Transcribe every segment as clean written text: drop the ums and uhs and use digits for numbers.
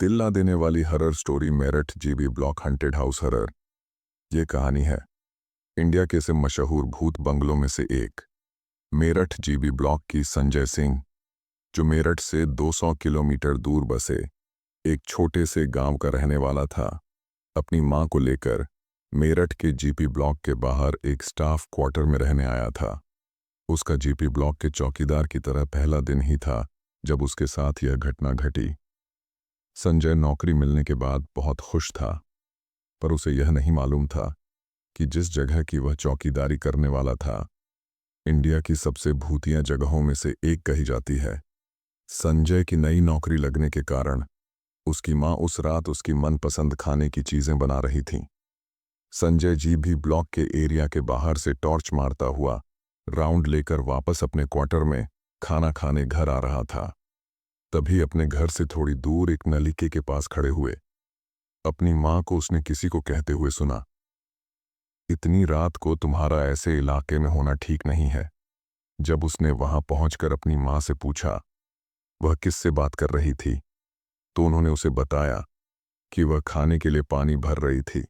तिल्ला देने वाली horror story Meerut GB block haunted house horror. ये कहानी है इंडिया के से मशहूर भूत बंगलों में से एक मेरठ जीबी ब्लॉक की संजय सिंह, जो मेरठ से 200 किलोमीटर दूर बसे एक छोटे से गांव का रहने वाला था। अपनी मां को लेकर मेरठ के जीपी ब्लॉक के बाहर एक स्टाफ क्वार्टर में रहने आया था। उसका जीपी ब्लॉक के चौकीदार की तरह पहला दिन ही था जब उसके साथ यह घटना घटी। संजय नौकरी मिलने के बाद बहुत खुश था, पर उसे यह नहीं मालूम था कि जिस जगह की वह चौकीदारी करने वाला था, इंडिया की सबसे भूतिया जगहों में से एक कही जाती है। संजय की नई नौकरी लगने के कारण उसकी मां उस रात उसकी मनपसंद खाने की चीजें बना रही थीं। संजय जी भी ब्लॉक के एरिया के बाहर से टॉर्च मारता हुआ राउंड लेकर वापस अपने क्वार्टर में खाना खाने घर आ रहा था। तभी अपने घर से थोड़ी दूर एक नलिके के पास खड़े हुए अपनी मां को उसने किसी को कहते हुए सुना, इतनी रात को तुम्हारा ऐसे इलाके में होना ठीक नहीं है। जब उसने वहां पहुंचकर अपनी मां से पूछा वह किससे बात कर रही थी, तो उन्होंने उसे बताया कि वह खाने के लिए पानी भर रही थी।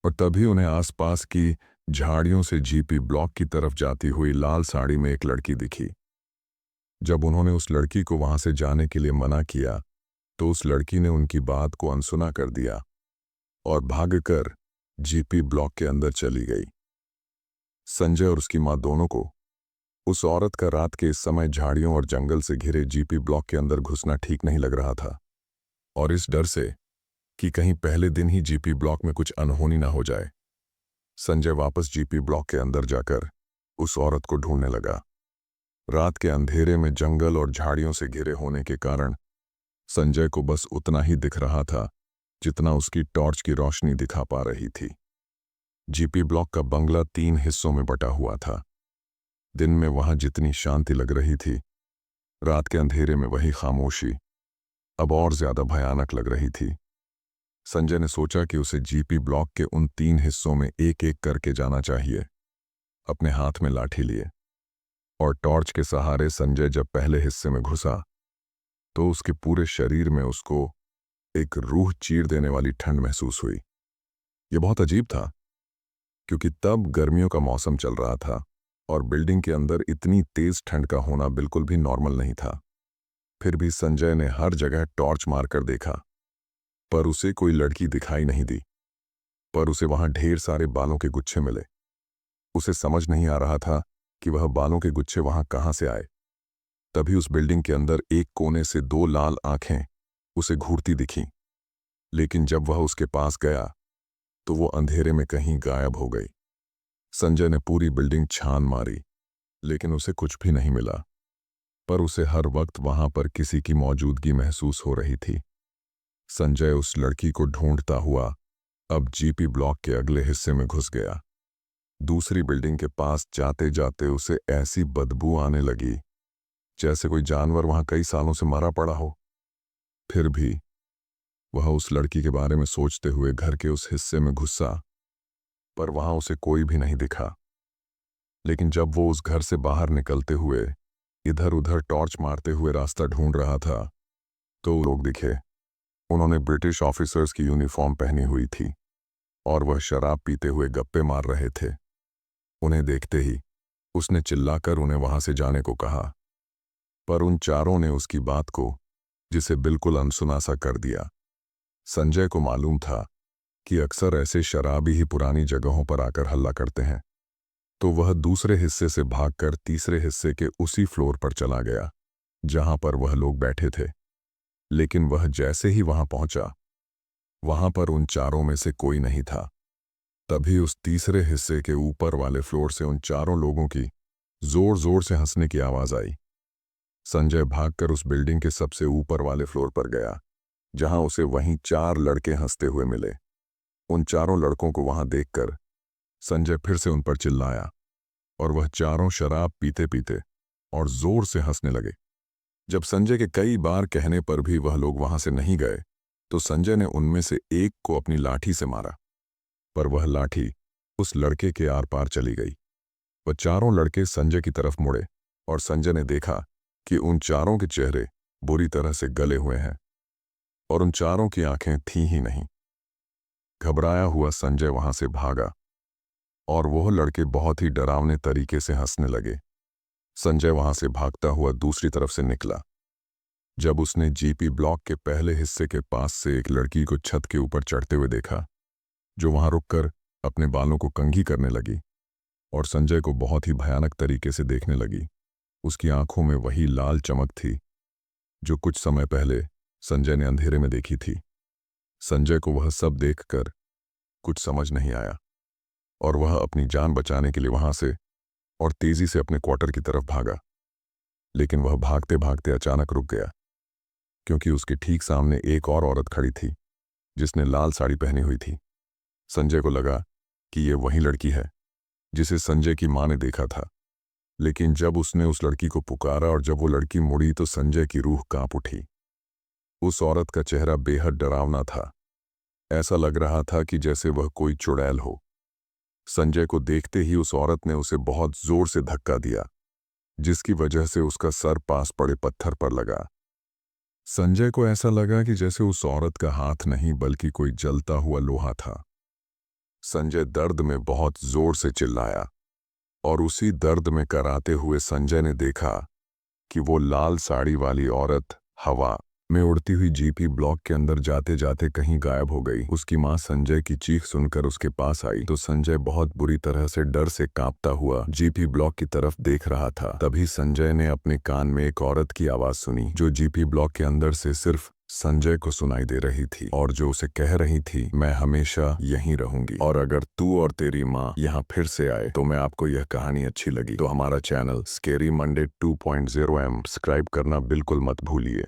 और तभी उन्हें आसपास की झाड़ियों से जीपी ब्लॉक की तरफ जाती हुई लाल साड़ी में एक लड़की दिखी। जब उन्होंने उस लड़की को वहां से जाने के लिए मना किया, तो उस लड़की ने उनकी बात को अनसुना कर दिया और भागकर जीपी ब्लॉक के अंदर चली गई। संजय और उसकी मां दोनों को उस औरत का रात के इस समय झाड़ियों और जंगल से घिरे जीपी ब्लॉक के अंदर घुसना ठीक नहीं लग रहा था, और इस डर से कि कहीं पहले दिन ही जीपी ब्लॉक में कुछ अनहोनी ना हो जाए, संजय वापस जीपी ब्लॉक के अंदर जाकर उस औरत को ढूंढने लगा। रात के अंधेरे में जंगल और झाड़ियों से घिरे होने के कारण संजय को बस उतना ही दिख रहा था जितना उसकी टॉर्च की रोशनी दिखा पा रही थी। जीपी ब्लॉक का बंगला 3 हिस्सों में बटा हुआ था। दिन में वहां जितनी शांति लग रही थी, रात के अंधेरे में वही खामोशी अब और ज्यादा भयानक लग रही थी। संजय ने सोचा कि उसे जीपी ब्लॉक के उन 3 हिस्सों में एक एक करके जाना चाहिए। अपने हाथ में लाठी लिए और टॉर्च के सहारे संजय जब पहले हिस्से में घुसा, तो उसके पूरे शरीर में उसको एक रूह चीर देने वाली ठंड महसूस हुई। यह बहुत अजीब था, क्योंकि तब गर्मियों का मौसम चल रहा था और बिल्डिंग के अंदर इतनी तेज ठंड का होना बिल्कुल भी नॉर्मल नहीं था। फिर भी संजय ने हर जगह टॉर्च मारकर देखा, पर उसे कोई लड़की दिखाई नहीं दी। पर उसे वहां ढेर सारे बालों के गुच्छे मिले। उसे समझ नहीं आ रहा था कि वह बालों के गुच्छे वहां कहां से आए। तभी उस बिल्डिंग के अंदर एक कोने से 2 लाल आंखें उसे घूरती दिखीं, लेकिन जब वह उसके पास गया तो वो अंधेरे में कहीं गायब हो गई। संजय ने पूरी बिल्डिंग छान मारी, लेकिन उसे कुछ भी नहीं मिला। पर उसे हर वक्त वहां पर किसी की मौजूदगी महसूस हो रही थी। संजय उस लड़की को ढूंढता हुआ अब जीपी ब्लॉक के अगले हिस्से में घुस गया। दूसरी बिल्डिंग के पास जाते जाते उसे ऐसी बदबू आने लगी जैसे कोई जानवर वहां कई सालों से मरा पड़ा हो। फिर भी वह उस लड़की के बारे में सोचते हुए घर के उस हिस्से में घुसा, पर वहां उसे कोई भी नहीं दिखा। लेकिन जब वो उस घर से बाहर निकलते हुए इधर उधर टॉर्च मारते हुए रास्ता ढूंढ रहा था, तो लोग दिखे। उन्होंने ब्रिटिश ऑफिसर्स की यूनिफॉर्म पहनी हुई थी और वह शराब पीते हुए गप्पे मार रहे थे। उन्हें देखते ही उसने चिल्लाकर उन्हें वहां से जाने को कहा, पर उन चारों ने उसकी बात को जिसे बिल्कुल अनसुना सा कर दिया। संजय को मालूम था कि अक्सर ऐसे शराबी ही पुरानी जगहों पर आकर हल्ला करते हैं, तो वह दूसरे हिस्से से भागकर तीसरे हिस्से के उसी फ्लोर पर चला गया जहां पर वह लोग बैठे थे। लेकिन वह जैसे ही वहां पहुंचा, वहां पर उन चारों में से कोई नहीं था। तभी उस तीसरे हिस्से के ऊपर वाले फ्लोर से उन चारों लोगों की जोर जोर से हंसने की आवाज आई। संजय भागकर उस बिल्डिंग के सबसे ऊपर वाले फ्लोर पर गया, जहां उसे वहीं 4 लड़के हंसते हुए मिले। उन चारों लड़कों को वहां देखकर संजय फिर से उन पर चिल्लाया और वह चारों शराब पीते पीते और जोर से हंसने लगे। जब संजय के कई बार कहने पर भी वह लोग वहां से नहीं गए, तो संजय ने उनमें से एक को अपनी लाठी से मारा, पर वह लाठी उस लड़के के आर पार चली गई। वह चारों लड़के संजय की तरफ मुड़े और संजय ने देखा कि उन चारों के चेहरे बुरी तरह से गले हुए हैं। और उन चारों की आंखें थी ही नहीं। घबराया हुआ संजय वहां से भागा और वह लड़के बहुत ही डरावने तरीके से हंसने लगे। संजय वहां से भागता हुआ दूसरी तरफ से निकला। जब उसने जीपी ब्लॉक के पहले हिस्से के पास से एक लड़की को छत के ऊपर चढ़ते हुए देखा, जो वहां रुककर अपने बालों को कंघी करने लगी और संजय को बहुत ही भयानक तरीके से देखने लगी। उसकी आंखों में वही लाल चमक थी जो कुछ समय पहले संजय ने अंधेरे में देखी थी। संजय को वह सब देखकर कुछ समझ नहीं आया और वह अपनी जान बचाने के लिए वहां से और तेजी से अपने क्वार्टर की तरफ भागा। लेकिन वह भागते भागते अचानक रुक गया, क्योंकि उसके ठीक सामने एक और औरत खड़ी थी जिसने लाल साड़ी पहनी हुई थी। संजय को लगा कि ये वही लड़की है जिसे संजय की मां ने देखा था। लेकिन जब उसने उस लड़की को पुकारा और जब वो लड़की मुड़ी तो संजय की रूह कांप उठी। उस औरत का चेहरा बेहद डरावना था। ऐसा लग रहा था कि जैसे वह कोई चुड़ैल हो। संजय को देखते ही उस औरत ने उसे बहुत जोर से धक्का दिया, जिसकी वजह से उसका सर पास पड़े पत्थर पर लगा। संजय को ऐसा लगा कि जैसे उस औरत का हाथ नहीं बल्कि कोई जलता हुआ लोहा था। संजय दर्द में बहुत जोर से चिल्लाया और उसी दर्द में कराते हुए संजय ने देखा कि वो लाल साड़ी वाली औरत हवा में उड़ती हुई जीपी ब्लॉक के अंदर जाते जाते कहीं गायब हो गई। उसकी मां संजय की चीख सुनकर उसके पास आई तो संजय बहुत बुरी तरह से डर से कांपता हुआ जीपी ब्लॉक की तरफ देख रहा था। तभी संजय ने अपने कान में एक औरत की आवाज सुनी जो जीपी ब्लॉक के अंदर से सिर्फ संजय को सुनाई दे रही थी और जो उसे कह रही थी, मैं हमेशा यहीं रहूंगी और अगर तू और तेरी माँ यहाँ फिर से आए तो मैं आपको यह कहानी अच्छी लगी तो हमारा चैनल स्केरी मंडे 2.0 सब्सक्राइब करना बिल्कुल मत भूलिए।